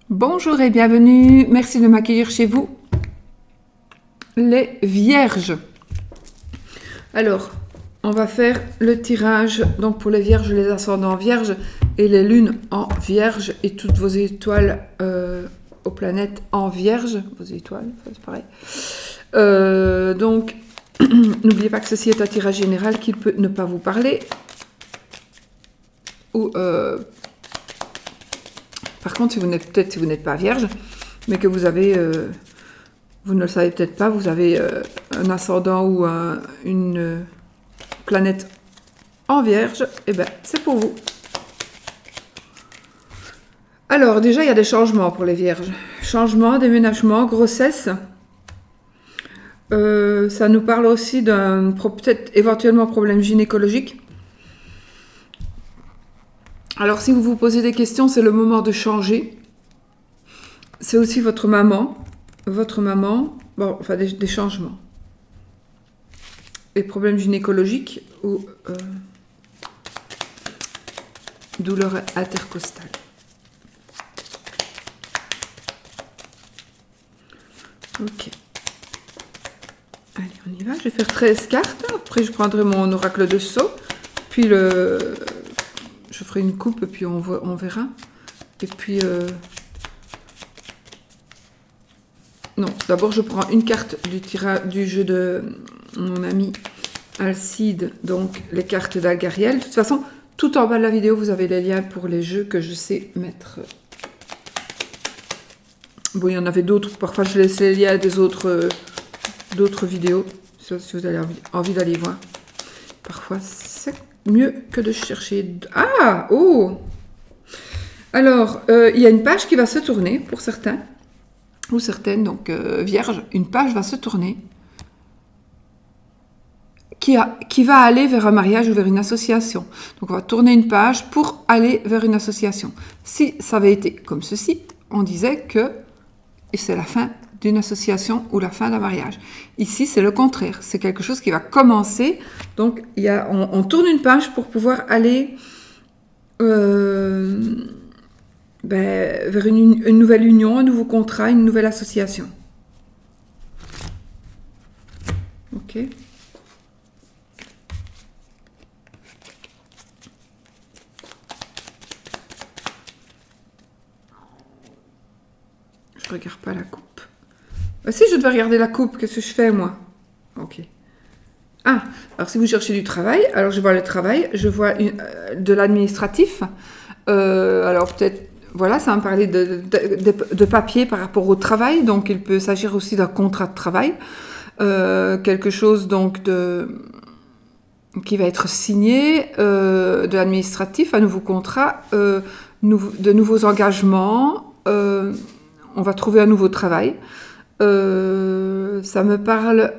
Bonjour et bienvenue, merci de m'accueillir chez vous, les vierges. Alors, on va faire le tirage donc pour les vierges, les ascendants vierges et les lunes en vierge et toutes vos étoiles aux planètes en vierge, vos étoiles, c'est pareil. Donc, n'oubliez pas que ceci est un tirage général qui peut ne pas vous parler ou par contre, si vous n'êtes pas vierge, mais que vous avez, vous ne le savez peut-être pas, vous avez un ascendant ou une planète en vierge, et bien c'est pour vous. Alors déjà, il y a des changements pour les vierges. Changement, déménagement, grossesse. Ça nous parle aussi d'un peut-être éventuellement problème gynécologique. Alors, si vous vous posez des questions, c'est le moment de changer. C'est aussi votre maman, bon, enfin des changements. Les problèmes gynécologiques ou douleurs intercostales. Ok. Allez, on y va. Je vais faire 13 cartes. Après, je prendrai mon oracle de Sceaux. Puis je ferai une coupe et puis on verra. Et puis... Non, d'abord je prends une carte du jeu de mon ami Alcide, donc les cartes d'Algariel. De toute façon, tout en bas de la vidéo, vous avez les liens pour les jeux que je sais mettre. Bon, il y en avait d'autres. Parfois, je laisse les liens des d'autres vidéos, si vous avez envie d'aller voir. Parfois, c'est mieux que de chercher... Ah! Oh! Alors, il y a une page qui va se tourner pour certains, ou certaines, donc vierges. Une page va se tourner qui va aller vers un mariage ou vers une association. Donc, on va tourner une page pour aller vers une association. Si ça avait été comme ceci, on disait que c'est la fin d'une association ou la fin d'un mariage. Ici, c'est le contraire. C'est quelque chose qui va commencer. Donc, on tourne une page pour pouvoir aller vers une nouvelle union, un nouveau contrat, une nouvelle association. Ok. Je regarde pas la coupe. Si je devais regarder la coupe, qu'est-ce que je fais moi? Ok. Ah, alors si vous cherchez du travail, alors je vois le travail, je vois de l'administratif. Alors peut-être, voilà, ça va me parler de papier par rapport au travail, donc il peut s'agir aussi d'un contrat de travail, quelque chose donc qui va être signé, de l'administratif, un nouveau contrat, de nouveaux engagements, on va trouver un nouveau travail. Ça me parle...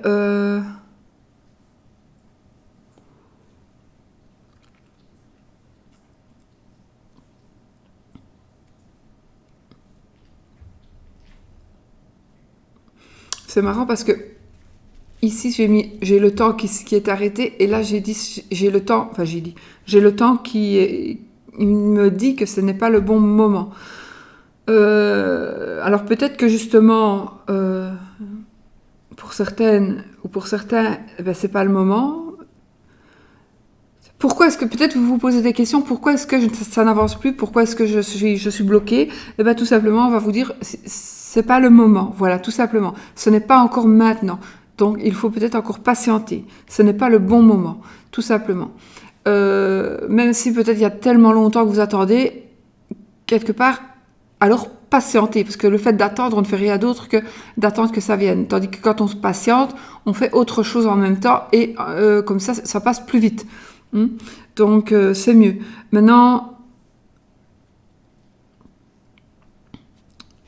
C'est marrant parce que ici j'ai le temps qui est arrêté et là j'ai le temps qui me dit que ce n'est pas le bon moment. Alors peut-être que justement pour certaines ou pour certains, c'est pas le moment. Pourquoi est-ce que peut-être vous vous posez des questions? Pourquoi est-ce que ça n'avance plus? Pourquoi est-ce que je suis bloquée? Tout simplement, on va vous dire, c'est pas le moment. Voilà, tout simplement. Ce n'est pas encore maintenant. Donc, il faut peut-être encore patienter. Ce n'est pas le bon moment, tout simplement. Même si peut-être il y a tellement longtemps que vous attendez, quelque part, alors patientez. Parce que le fait d'attendre, on ne fait rien d'autre que d'attendre que ça vienne. Tandis que quand on se patiente, on fait autre chose en même temps et comme ça passe plus vite. Donc, c'est mieux. Maintenant,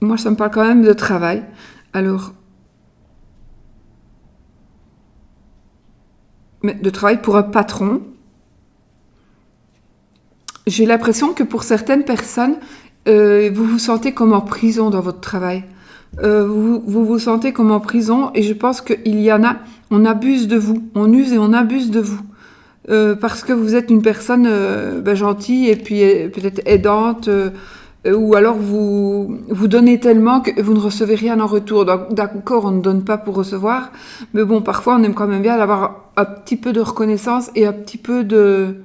moi, ça me parle quand même de travail. Alors, de travail pour un patron. J'ai l'impression que pour certaines personnes, vous vous sentez comme en prison dans votre travail. Vous vous sentez comme en prison et je pense qu'il y en a, on abuse de vous. On use et on abuse de vous. Parce que vous êtes une personne gentille et puis peut-être aidante, Ou alors vous donnez tellement que vous ne recevez rien en retour. D'accord, on ne donne pas pour recevoir, mais bon, parfois on aime quand même bien d'avoir un petit peu de reconnaissance et un petit peu de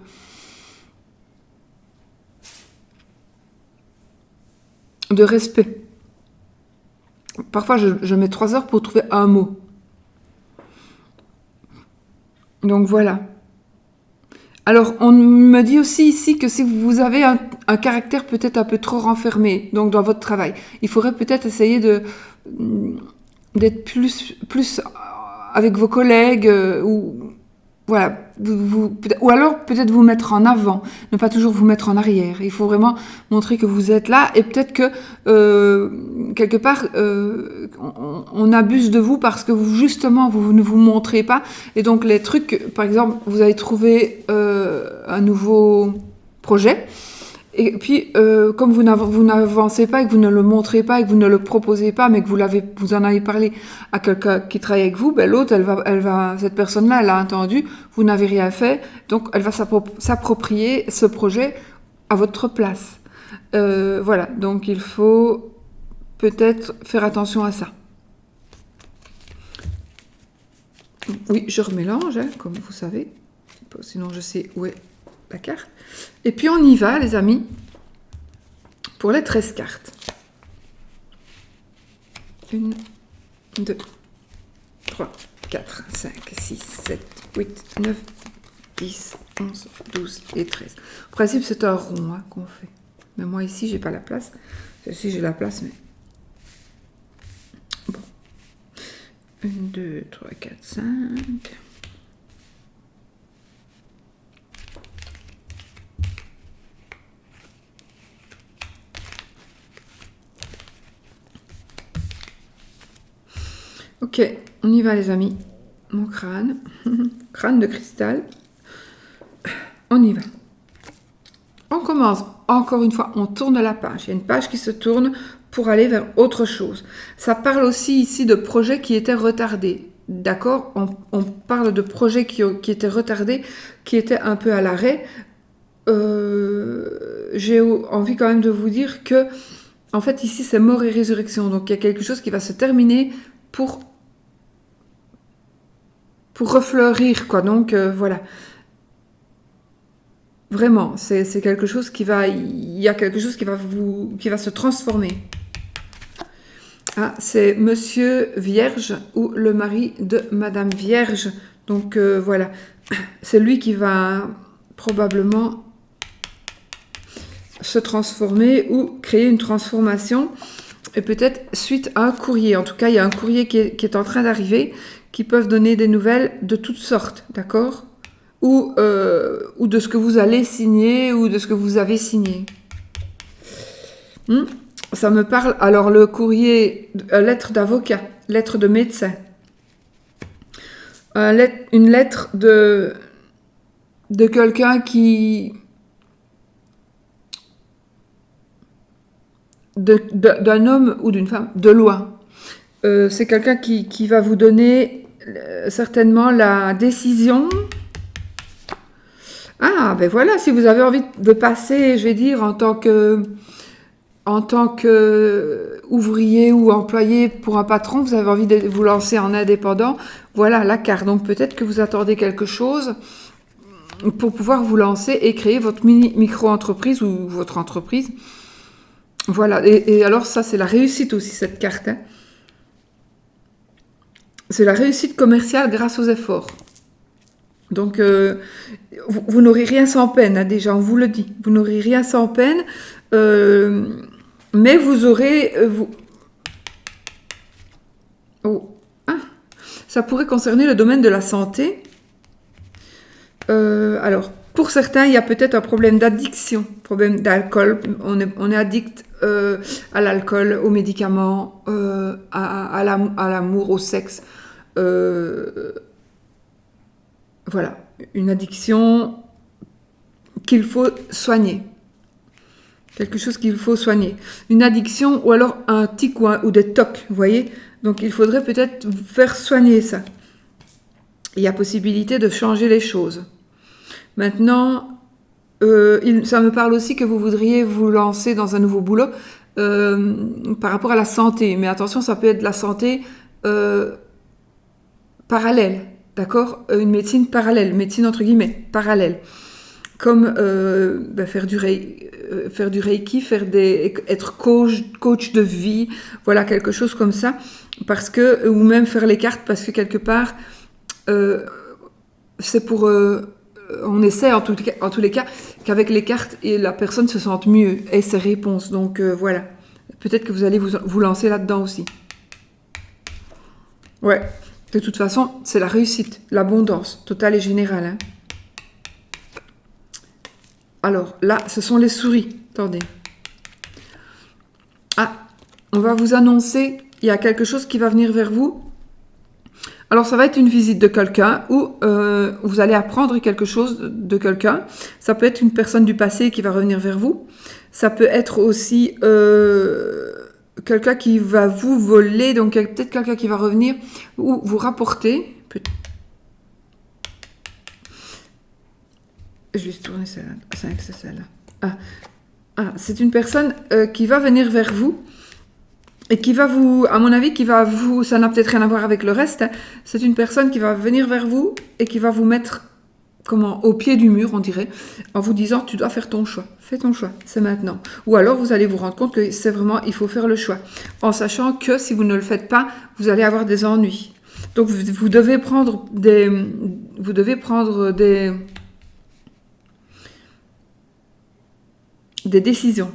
respect. Parfois, je mets 3 heures pour trouver un mot. Donc voilà. Alors, on me dit aussi ici que si vous avez un caractère peut-être un peu trop renfermé, donc dans votre travail, il faudrait peut-être essayer d'être plus avec vos collègues ou voilà, ou alors peut-être vous mettre en avant, ne pas toujours vous mettre en arrière. Il faut vraiment montrer que vous êtes là et peut-être que quelque part on abuse de vous parce que justement vous ne vous montrez pas et donc les trucs, par exemple, vous avez trouvé un nouveau projet. Et puis, comme vous n'avancez pas et que vous ne le montrez pas et que vous ne le proposez pas, mais que vous en avez parlé à quelqu'un qui travaille avec vous, ben l'autre, cette personne-là, elle a entendu, vous n'avez rien fait, donc elle va s'approprier ce projet à votre place. Voilà, donc il faut peut-être faire attention à ça. Oui, je remélange, hein, comme vous savez, sinon je sais où est la carte. Et puis on y va, les amis, pour les 13 cartes. 1, 2, 3, 4, 5, 6, 7, 8, 9, 10, 11, 12 et 13. En principe, c'est un rond qu'on fait. Mais moi, ici, j'ai pas la place. Ici, j'ai la place, mais... Bon. 1, 2, 3, 4, 5... Ok, on y va les amis. Mon crâne, crâne de cristal. On y va. On commence, encore une fois, on tourne la page. Il y a une page qui se tourne pour aller vers autre chose. Ça parle aussi ici de projets qui étaient retardés. D'accord, on parle de projets qui étaient retardés, qui étaient un peu à l'arrêt. J'ai envie quand même de vous dire que, en fait, ici, c'est mort et résurrection. Donc, il y a quelque chose qui va se terminer pour refleurir, quoi. Donc, voilà. Vraiment, c'est quelque chose qui va... Il y a quelque chose qui va se transformer. Ah, c'est Monsieur Vierge ou le mari de Madame Vierge. Donc, voilà. C'est lui qui va probablement se transformer ou créer une transformation. Et peut-être suite à un courrier. En tout cas, il y a un courrier qui est en train d'arriver, qui peuvent donner des nouvelles de toutes sortes, d'accord ? Ou de ce que vous allez signer, ou de ce que vous avez signé. Ça me parle, alors le courrier, lettre d'avocat, lettre de médecin, une lettre de quelqu'un d'un homme ou d'une femme, de loi. C'est quelqu'un qui va vous donner certainement la décision. Ah, ben voilà, si vous avez envie de passer, je vais dire, en tant que ouvrier ou employé pour un patron, vous avez envie de vous lancer en indépendant, voilà la carte. Donc peut-être que vous attendez quelque chose pour pouvoir vous lancer et créer votre micro-entreprise ou votre entreprise. Voilà, et alors ça, c'est la réussite aussi, cette carte. Hein. C'est la réussite commerciale grâce aux efforts. Donc, vous n'aurez rien sans peine, hein, déjà, on vous le dit. Vous n'aurez rien sans peine, mais vous aurez... ça pourrait concerner le domaine de la santé. Alors, pour certains, il y a peut-être un problème d'addiction, problème d'alcool. On est addict à l'alcool, aux médicaments, à l'amour, au sexe. Voilà, une addiction qu'il faut soigner. Quelque chose qu'il faut soigner. Une addiction ou alors un tic ou des tocs, vous voyez. Donc il faudrait peut-être faire soigner ça. Il y a possibilité de changer les choses. Maintenant, Ça me parle aussi que vous voudriez vous lancer dans un nouveau boulot par rapport à la santé. Mais attention, ça peut être de la santé parallèle, d'accord? Une médecine parallèle, médecine entre guillemets, parallèle. Comme faire du reiki, être coach de vie, voilà, quelque chose comme ça. Parce que, ou même faire les cartes, parce que quelque part, c'est pour... on essaie en tous les cas qu'avec les cartes, et la personne se sente mieux, ait ses réponses. Donc voilà, peut-être que vous allez vous lancer là-dedans aussi. Ouais, de toute façon, c'est la réussite, l'abondance totale et générale. Hein. Alors là, ce sont les souris. Attendez. Ah, on va vous annoncer, il y a quelque chose qui va venir vers vous. Alors ça va être une visite de quelqu'un ou vous allez apprendre quelque chose de quelqu'un. Ça peut être une personne du passé qui va revenir vers vous. Ça peut être aussi quelqu'un qui va vous voler, donc peut-être quelqu'un qui va revenir ou vous rapporter. Je vais tourner celle-là. C'est celle-là. C'est une personne qui va venir vers vous. Et qui va vous, à mon avis, ça n'a peut-être rien à voir avec le reste, hein. C'est une personne qui va venir vers vous et qui va vous mettre, au pied du mur, on dirait, en vous disant, tu dois faire ton choix. Fais ton choix, c'est maintenant. Ou alors, vous allez vous rendre compte que c'est vraiment, il faut faire le choix. En sachant que si vous ne le faites pas, vous allez avoir des ennuis. Donc, vous devez prendre des décisions.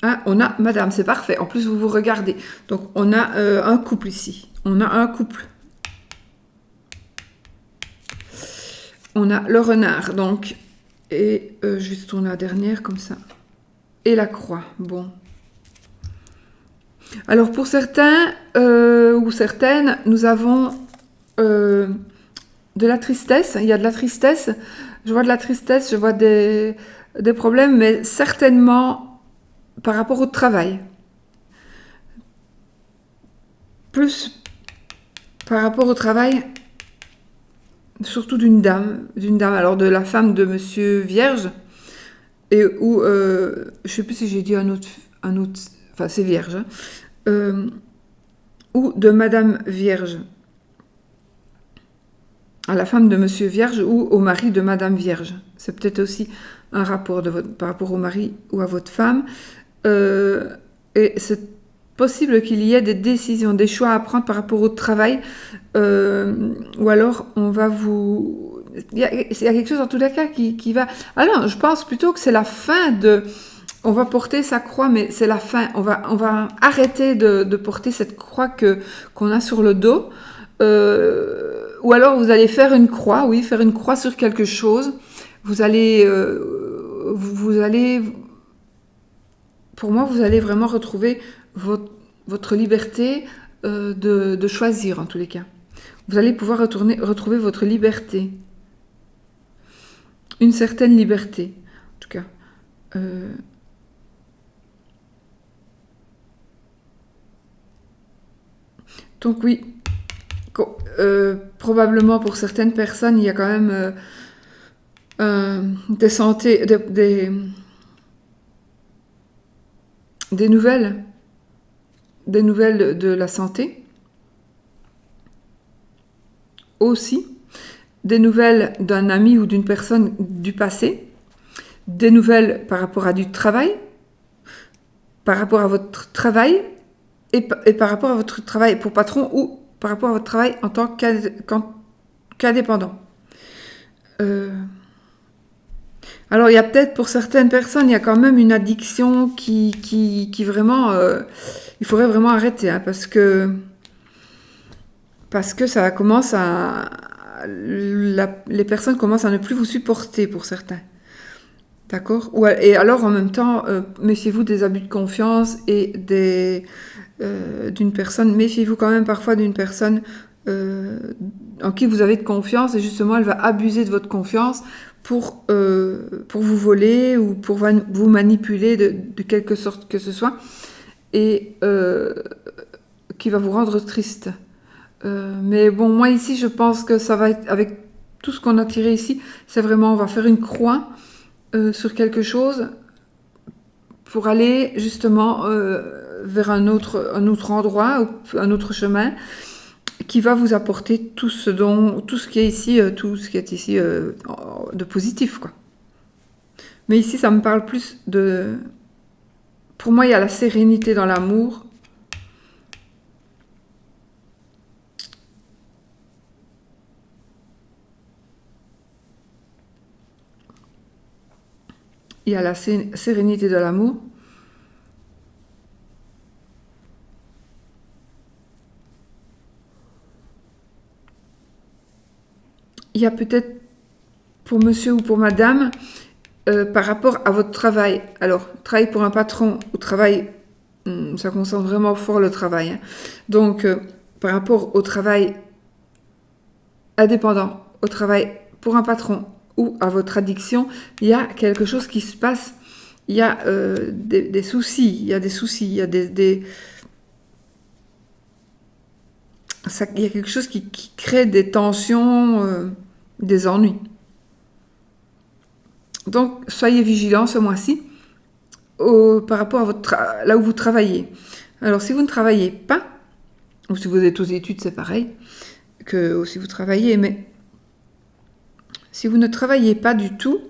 Hein, on a madame, c'est parfait. En plus, vous vous regardez. Donc, on a un couple ici. On a un couple. On a le renard, donc. Et je vais tourner la dernière, comme ça. Et la croix. Bon. Alors, pour certains ou certaines, nous avons de la tristesse. Il y a de la tristesse. Je vois de la tristesse, je vois des problèmes, mais certainement... par rapport au travail. Plus par rapport au travail, surtout d'une dame, alors de la femme de Monsieur Vierge, et où, je sais plus si j'ai dit un autre, enfin c'est Vierge, hein, ou de Madame Vierge, à la femme de Monsieur Vierge ou au mari de Madame Vierge. C'est peut-être aussi un rapport par rapport au mari ou à votre femme. Et c'est possible qu'il y ait des décisions, des choix à prendre par rapport au travail, ou alors on va vous... Il y a quelque chose en tous les cas qui va... Alors, je pense plutôt que c'est la fin de... On va porter sa croix, mais c'est la fin. On va arrêter de porter cette croix qu'on a sur le dos. Ou alors vous allez faire une croix, faire une croix sur quelque chose. Vous allez... Pour moi, vous allez vraiment retrouver votre liberté de choisir, en tous les cas. Vous allez pouvoir retrouver votre liberté. Une certaine liberté, en tout cas. Donc oui, probablement pour certaines personnes, il y a quand même des nouvelles de la santé, aussi des nouvelles d'un ami ou d'une personne du passé, des nouvelles par rapport à du travail, par rapport à votre travail et par rapport à votre travail pour patron ou par rapport à votre travail en tant qu'indépendant. Alors, il y a peut-être pour certaines personnes, il y a quand même une addiction qui vraiment... il faudrait vraiment arrêter, hein, parce que ça commence à... les personnes commencent à ne plus vous supporter pour certains. D'accord ? Et alors, en même temps, méfiez-vous des abus de confiance et d'une personne... Méfiez-vous quand même parfois d'une personne en qui vous avez de confiance et justement, elle va abuser de votre confiance pour vous voler ou pour vous manipuler de quelque sorte que ce soit et qui va vous rendre triste. Mais bon, moi ici, je pense que ça va être avec tout ce qu'on a tiré ici, c'est vraiment, on va faire une croix sur quelque chose pour aller justement vers un autre endroit, ou un autre chemin, qui va vous apporter tout ce qui est ici, de positif, quoi. Mais ici, ça me parle plus de... Pour moi, il y a la sérénité dans l'amour. Il y a la sérénité de l'amour. Il y a peut-être pour monsieur ou pour madame, par rapport à votre travail. Alors, travail pour un patron ou travail, ça concerne vraiment fort le travail. Hein. Donc, par rapport au travail indépendant, au travail pour un patron ou à votre addiction, il y a quelque chose qui se passe. Il y a des soucis, il y a des soucis, il y a il y a quelque chose qui crée des tensions, des ennuis. Donc, soyez vigilants ce mois-ci par rapport à là où vous travaillez. Alors, si vous ne travaillez pas, ou si vous êtes aux études, c'est pareil, que si vous travaillez, mais si vous ne travaillez pas du tout,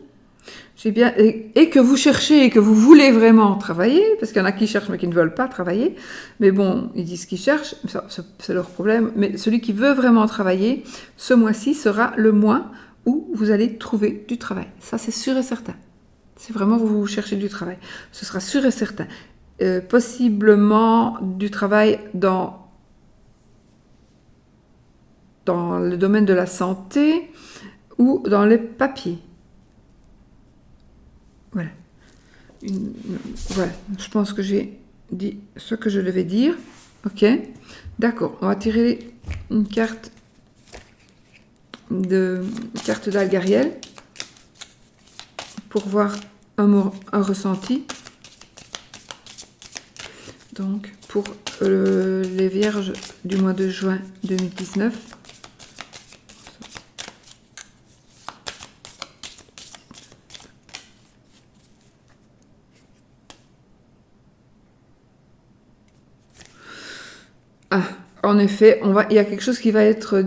et que vous cherchez et que vous voulez vraiment travailler, parce qu'il y en a qui cherchent mais qui ne veulent pas travailler, mais bon, ils disent qu'ils cherchent, c'est leur problème, mais celui qui veut vraiment travailler, ce mois-ci sera le mois où vous allez trouver du travail. Ça, c'est sûr et certain. Si vraiment vous cherchez du travail, ce sera sûr et certain. Possiblement du travail dans le domaine de la santé ou dans les papiers. Voilà. Voilà. Je pense que j'ai dit ce que je devais dire. Ok. D'accord. On va tirer une carte d'Algariel pour voir un ressenti. Donc, pour les vierges du mois de juin 2019. Ah, en effet, il y a quelque chose qui va être...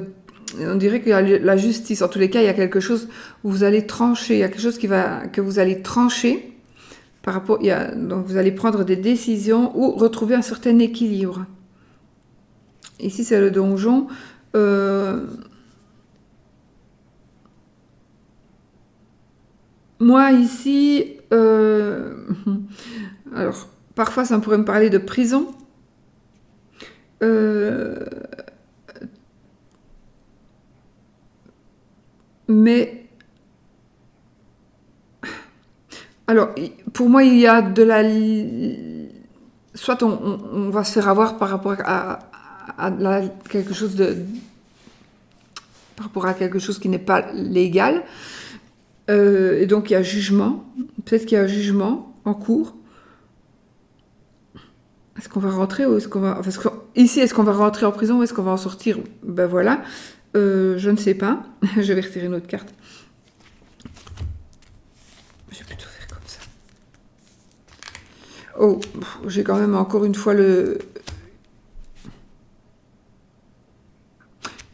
On dirait qu'il y a la justice. En tous les cas, il y a quelque chose où vous allez trancher. Il y a quelque chose que vous allez trancher. Donc, vous allez prendre des décisions ou retrouver un certain équilibre. Ici, c'est le donjon. Moi, ici... alors, parfois, ça pourrait me parler de prison. Mais alors, pour moi, il y a soit on va se faire avoir par rapport à quelque chose par rapport à quelque chose qui n'est pas légal, et donc il y a jugement. Peut-être qu'il y a un jugement en cours. Est-ce qu'on va rentrer ou est-ce qu'on va... Ici, est-ce qu'on va rentrer en prison ou est-ce qu'on va en sortir? Ben voilà. Je ne sais pas. Je vais retirer une autre carte. Je vais plutôt faire comme ça. Oh, j'ai quand même encore une fois le...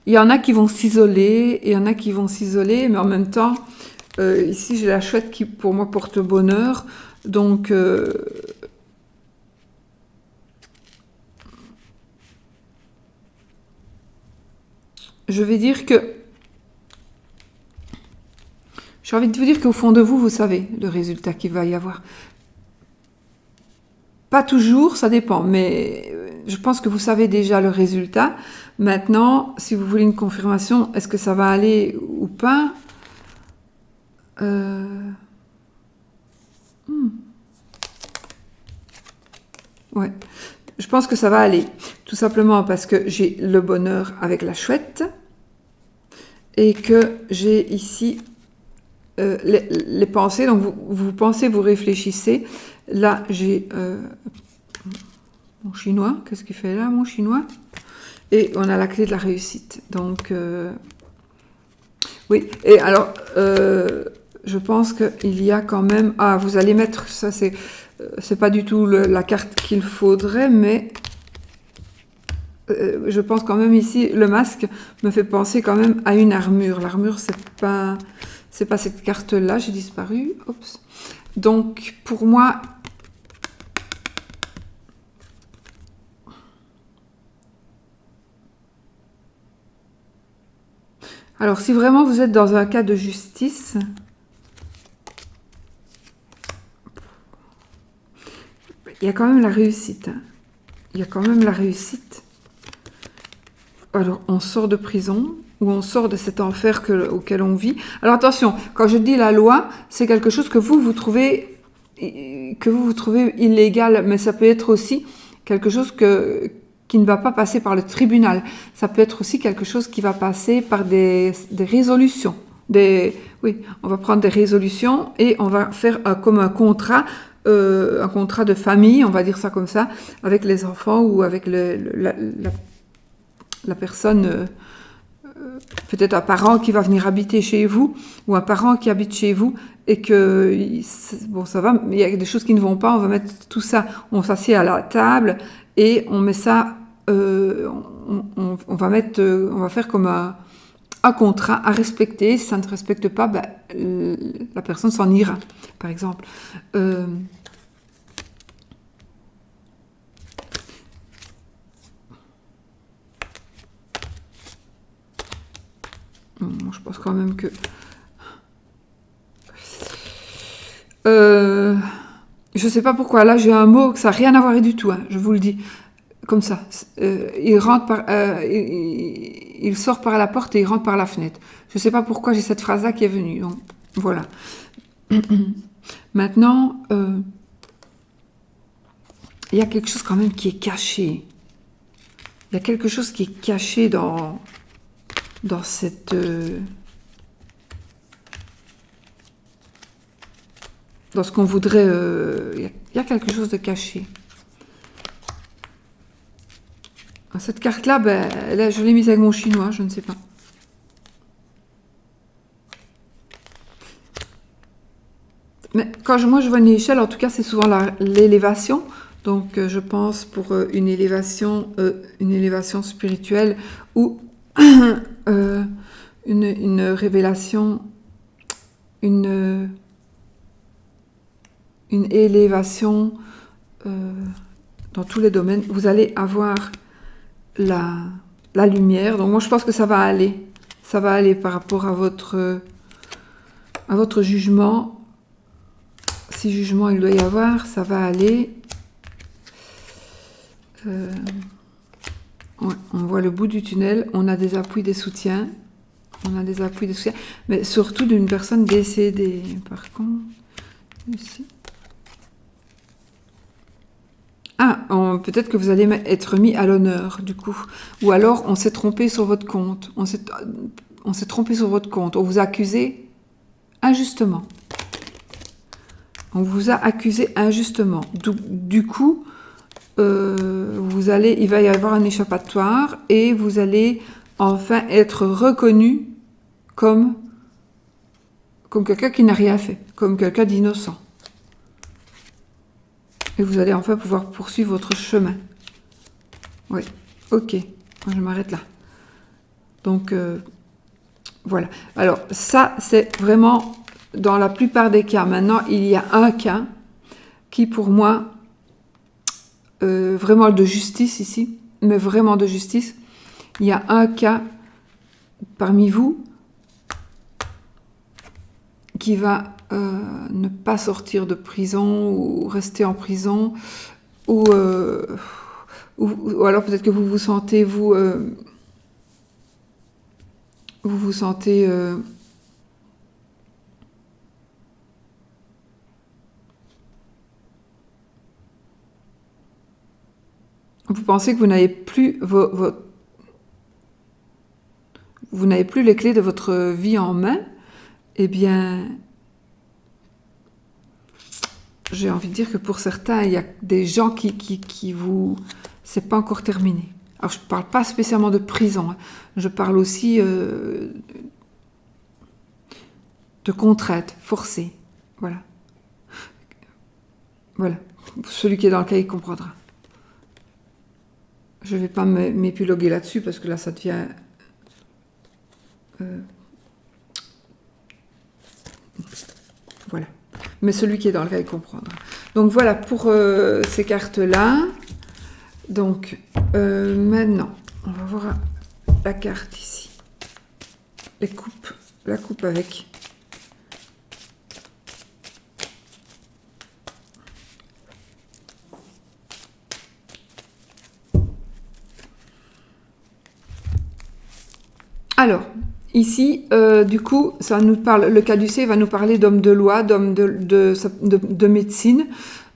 Il y en a qui vont s'isoler, et il y en a qui vont s'isoler, mais en même temps, ici, j'ai la chouette qui, pour moi, porte bonheur. Donc... je vais dire que... J'ai envie de vous dire qu'au fond de vous, vous savez le résultat qu'il va y avoir. Pas toujours, ça dépend, mais je pense que vous savez déjà le résultat. Maintenant, si vous voulez une confirmation, est-ce que ça va aller ou pas? Ouais, je pense que ça va aller. Tout simplement parce que j'ai le bonheur avec la chouette et que j'ai ici les pensées. Donc vous pensez, vous réfléchissez. Là, j'ai mon chinois. Qu'est-ce qu'il fait là, mon chinois? Et on a la clé de la réussite. Donc, Oui, et alors, je pense qu'il y a quand même... Ah, vous allez mettre... Ça, c'est pas du tout la carte qu'il faudrait, mais je pense quand même ici, le masque me fait penser quand même à une armure. L'armure, c'est pas cette carte-là, j'ai disparu. Oups. Donc, pour moi... Alors, si vraiment vous êtes dans un cas de justice, il y a quand même la réussite. Hein. Il y a quand même la réussite. Alors, on sort de prison ou on sort de cet enfer auquel on vit. Alors, attention, quand je dis la loi, c'est quelque chose que vous trouvez illégal, mais ça peut être aussi quelque chose qui ne va pas passer par le tribunal. Ça peut être aussi quelque chose qui va passer par des résolutions. Oui, on va prendre des résolutions et on va faire comme un contrat de famille, on va dire ça comme ça, avec les enfants ou avec la personne, peut-être un parent qui va venir habiter chez vous ou un parent qui habite chez vous et que, bon, ça va, mais il y a des choses qui ne vont pas, on va mettre tout ça, on s'assied à la table et on met ça, on va faire comme un contrat à respecter. Si ça ne respecte pas, ben, la personne s'en ira, par exemple. Je pense quand même que... je sais pas pourquoi, là j'ai un mot que ça n'a rien à voir du tout, hein, je vous le dis. Comme ça. Il sort par la porte et il rentre par la fenêtre. Je ne sais pas pourquoi j'ai cette phrase-là qui est venue. Donc, voilà. Maintenant, il y a quelque chose quand même qui est caché. Il y a quelque chose qui est caché dans cette... dans ce qu'on voudrait... il y a quelque chose de caché. Cette carte-là, ben, là, je l'ai mise avec mon chinois, je ne sais pas. Mais moi je vois une échelle, en tout cas c'est souvent l'élévation. Donc je pense pour une élévation spirituelle ou une révélation, une élévation dans tous les domaines. Vous allez avoir la lumière. Donc moi je pense que ça va aller. Ça va aller par rapport à votre jugement. Si jugement il doit y avoir, ça va aller. Ouais, on voit le bout du tunnel. On a des appuis, des soutiens. Mais surtout d'une personne décédée. Par contre, ici. Peut-être que vous allez être mis à l'honneur, du coup. Ou alors, on s'est trompé sur votre compte. On s'est trompé sur votre compte. On vous a accusé injustement. On vous a accusé injustement. Du coup, il va y avoir un échappatoire et vous allez enfin être reconnu comme quelqu'un qui n'a rien fait, comme quelqu'un d'innocent. Et vous allez enfin pouvoir poursuivre votre chemin. Oui, ok. Moi, je m'arrête là. Donc, voilà. Alors, ça, c'est vraiment dans la plupart des cas. Maintenant, il y a un cas qui, pour moi, vraiment de justice ici, mais vraiment de justice. Il y a un cas parmi vous qui va ne pas sortir de prison ou rester en prison ou alors peut-être que vous vous sentez vous pensez que vous n'avez plus vous n'avez plus les clés de votre vie en main. Eh bien, j'ai envie de dire que pour certains, il y a des gens qui vous... C'est pas encore terminé. Alors, je ne parle pas spécialement de prison. Hein. Je parle aussi de contrainte forcée. Voilà. Voilà. Celui qui est dans le cas, il comprendra. Je ne vais pas m'épiloguer là-dessus parce que là, ça devient... voilà. Mais celui qui est dans le cas, il comprendra. Donc voilà pour ces cartes-là. Donc maintenant, on va voir la carte ici. Les coupes. La coupe avec... Alors, ici, du coup, ça nous parle, le caducée va nous parler d'homme de loi, d'homme de médecine,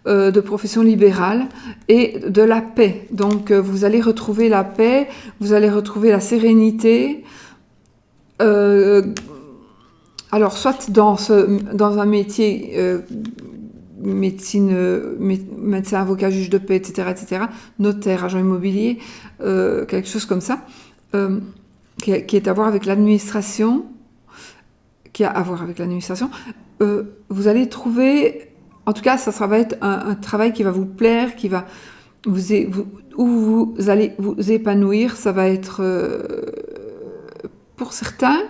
de profession libérale et de la paix. Donc, vous allez retrouver la paix, vous allez retrouver la sérénité. Alors, soit dans un métier médecin, avocat, juge de paix, etc., notaire, agent immobilier, quelque chose comme ça. Qui est à voir avec l'administration, vous allez trouver, en tout cas, ça va être un travail qui va vous plaire, qui va où vous allez vous épanouir. Ça va être, pour certains,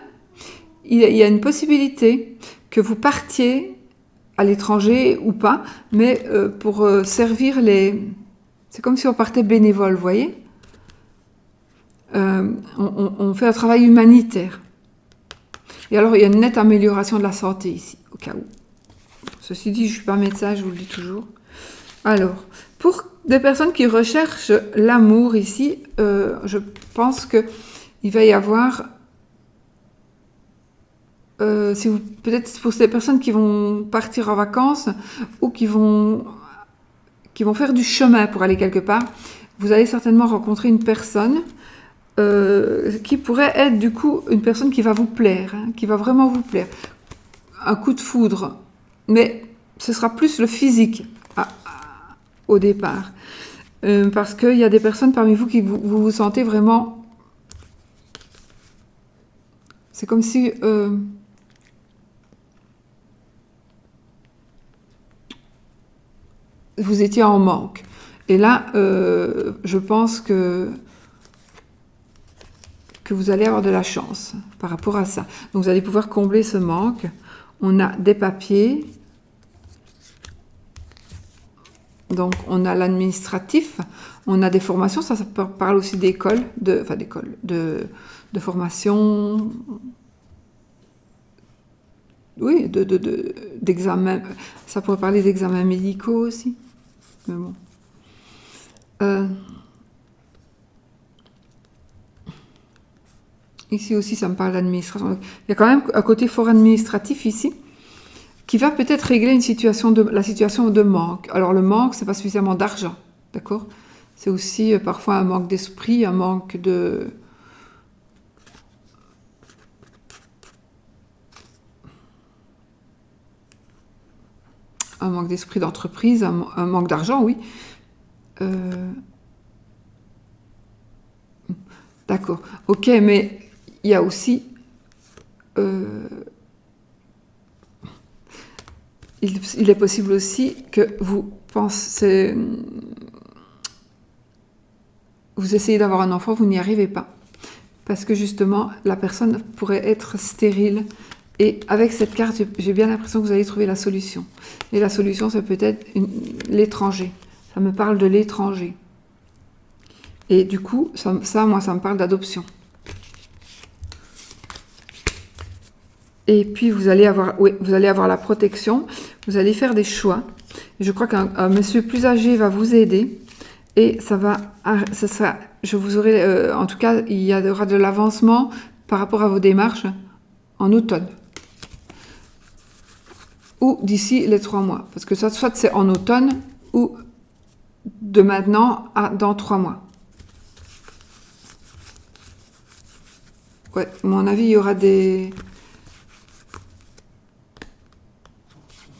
il y a une possibilité que vous partiez à l'étranger ou pas, mais pour servir c'est comme si on partait bénévole, vous voyez ? On fait un travail humanitaire. Et alors, il y a une nette amélioration de la santé ici, au cas où. Ceci dit, je ne suis pas médecin, je vous le dis toujours. Alors, pour des personnes qui recherchent l'amour ici, je pense qu'il va y avoir... peut-être pour ces personnes qui vont partir en vacances ou qui vont faire du chemin pour aller quelque part, vous allez certainement rencontrer une personne qui pourrait être du coup une personne qui va vous plaire, qui va vraiment vous plaire. Un coup de foudre, mais ce sera plus le physique au départ. Parce qu'il y a des personnes parmi vous qui vous sentez vraiment... C'est comme si... vous étiez en manque. Et là, je pense que vous allez avoir de la chance par rapport à ça. Donc, vous allez pouvoir combler ce manque. On a des papiers. Donc, on a l'administratif. On a des formations. Ça parle aussi d'école, de formation. Oui, d'examen. Ça pourrait parler d'examens médicaux aussi. Mais bon. Ici aussi, ça me parle d'administration. Il y a quand même un côté fort administratif ici, qui va peut-être régler la situation de manque. Alors, le manque, c'est pas suffisamment d'argent, d'accord ? C'est aussi parfois un manque d'esprit, un manque de... Un manque d'esprit d'entreprise, un manque d'argent, oui. D'accord. Ok, mais il y a aussi... il est possible aussi que vous pensez... Vous essayez d'avoir un enfant, vous n'y arrivez pas. Parce que justement, la personne pourrait être stérile. Et avec cette carte, j'ai bien l'impression que vous allez trouver la solution. Et la solution, c'est peut-être l'étranger. Ça me parle de l'étranger. Et du coup, moi, ça me parle d'adoption. Et puis, vous allez avoir la protection. Vous allez faire des choix. Je crois qu'un monsieur plus âgé va vous aider. Et je vous aurai, en tout cas, il y aura de l'avancement par rapport à vos démarches en automne. Ou d'ici les 3 mois. Parce que soit c'est en automne, ou de maintenant dans 3 mois. Ouais, à mon avis, il y aura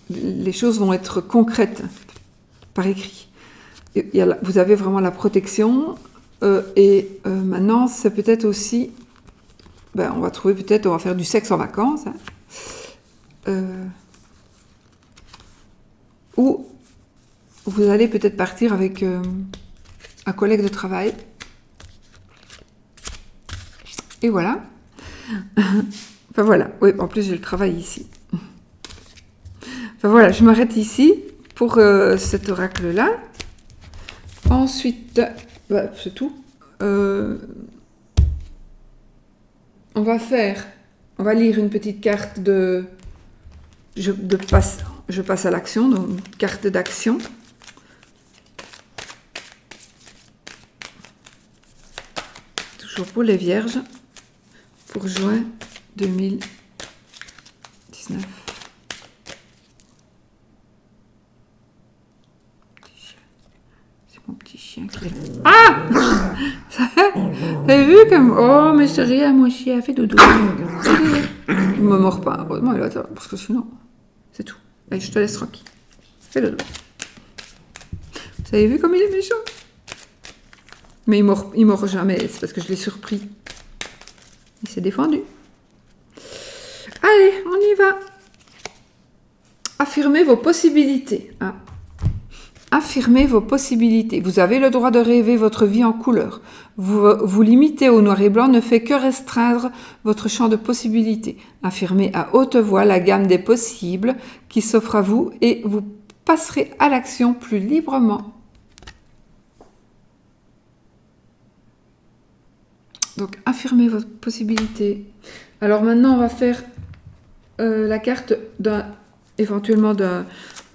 les choses vont être concrètes par écrit. Vous avez vraiment la protection et maintenant, c'est peut-être aussi... on va faire du sexe en vacances. ou vous allez peut-être partir avec un collègue de travail. Et voilà. Enfin voilà, oui, en plus j'ai le travail ici. Enfin voilà, je m'arrête ici pour cet oracle-là. Ensuite, bah, c'est tout. On va lire une petite carte je passe à l'action, donc une carte d'action. Toujours pour les vierges, pour juin 2019. C'est mon petit chien qui est là. Ah! Vous avez vu comme... Oh, mais chérie, mon chien a fait dodo. Il me mord pas. Heureusement, il est là, parce que sinon, c'est tout. Allez, je te laisse tranquille. Fais dodo. Vous avez vu comme il est méchant? Mais il mord jamais, c'est parce que je l'ai surpris. Il s'est défendu. Allez, on y va. Affirmez vos possibilités. Hein. Affirmez vos possibilités. Vous avez le droit de rêver votre vie en couleur. Vous limiter au noir et blanc ne fait que restreindre votre champ de possibilités. Affirmez à haute voix la gamme des possibles qui s'offre à vous et vous passerez à l'action plus librement. Donc, affirmez votre possibilité. Alors maintenant, on va faire la carte éventuellement d'un,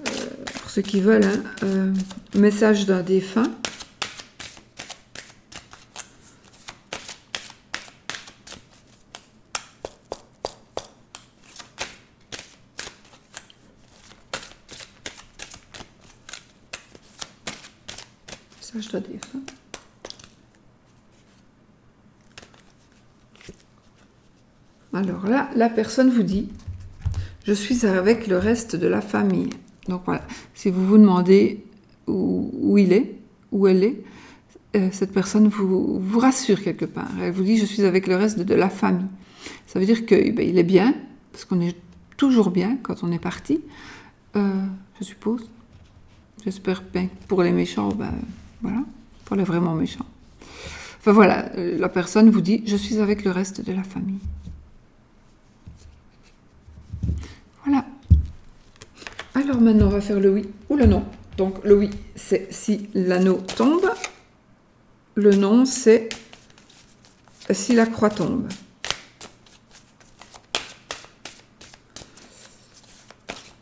pour ceux qui veulent, message d'un défunt. Message d'un défunt. Alors là, la personne vous dit « Je suis avec le reste de la famille ». Donc voilà, si vous vous demandez où il est, où elle est, cette personne vous rassure quelque part. Elle vous dit « Je suis avec le reste de la famille ». Ça veut dire qu'il est bien, parce qu'on est toujours bien quand on est parti, je suppose. J'espère bien que pour les méchants, voilà, pour les vraiment méchants. Enfin voilà, la personne vous dit « Je suis avec le reste de la famille ». Voilà. Alors maintenant, on va faire le oui ou le non. Donc le oui, c'est si l'anneau tombe. Le non, c'est si la croix tombe.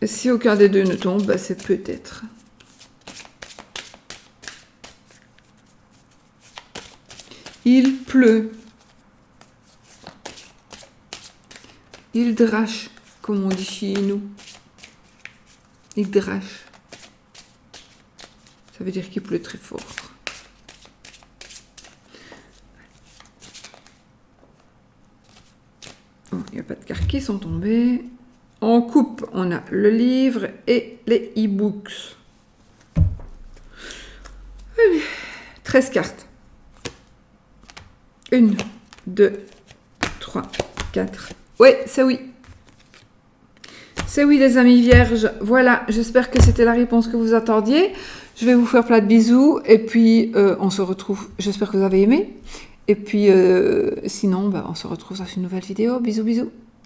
Et si aucun des deux ne tombe, c'est peut-être. Il pleut. Il drache, comme on dit chez nous. Il drache. Ça veut dire qu'il pleut très fort. Bon, il n'y a pas de cartes qui sont tombées. En coupe, on a le livre et les e-books. 13 cartes. 1, 2, 3, 4. Ouais, c'est oui. C'est oui, les amis vierges. Voilà, j'espère que c'était la réponse que vous attendiez. Je vais vous faire plein de bisous. Et puis, on se retrouve. J'espère que vous avez aimé. Et puis, sinon, on se retrouve dans une nouvelle vidéo. Bisous, bisous.